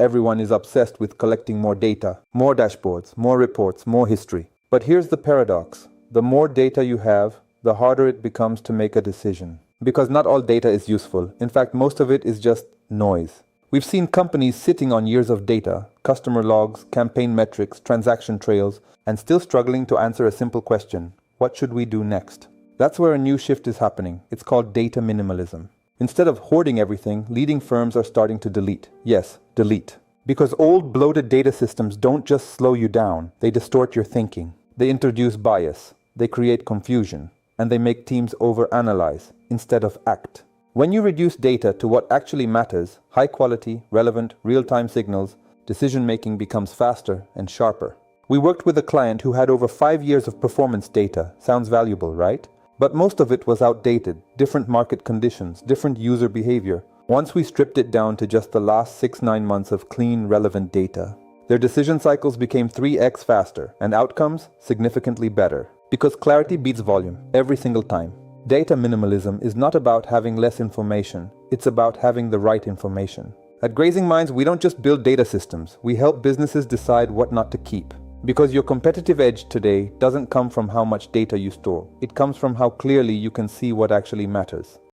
Everyone is obsessed with collecting more data, more dashboards, more reports, more history. But here's the paradox. The more data you have, the harder it becomes to make a decision. Because not all data is useful. In fact, most of it is just noise. We've seen companies sitting on years of data, customer logs, campaign metrics, transaction trails, and still struggling to answer a simple question: what should we do next? That's where a new shift is happening. It's called data minimalism. Instead of hoarding everything, leading firms are starting to delete. Yes, delete. Because old bloated data systems don't just slow you down, they distort your thinking. They introduce bias, they create confusion, and they make teams overanalyze instead of act. When you reduce data to what actually matters, high quality, relevant, real-time signals, decision-making becomes faster and sharper. We worked with a client who had over 5 years of performance data. Sounds valuable, right? But most of it was outdated, different market conditions, different user behavior. Once we stripped it down to just the last 6-9 months of clean, relevant data, their decision cycles became 3x faster and outcomes significantly better. Because clarity beats volume every single time. Data minimalism is not about having less information, it's about having the right information. At Grazing Minds, we don't just build data systems, we help businesses decide what not to keep. Because your competitive edge today doesn't come from how much data you store, it comes from how clearly you can see what actually matters.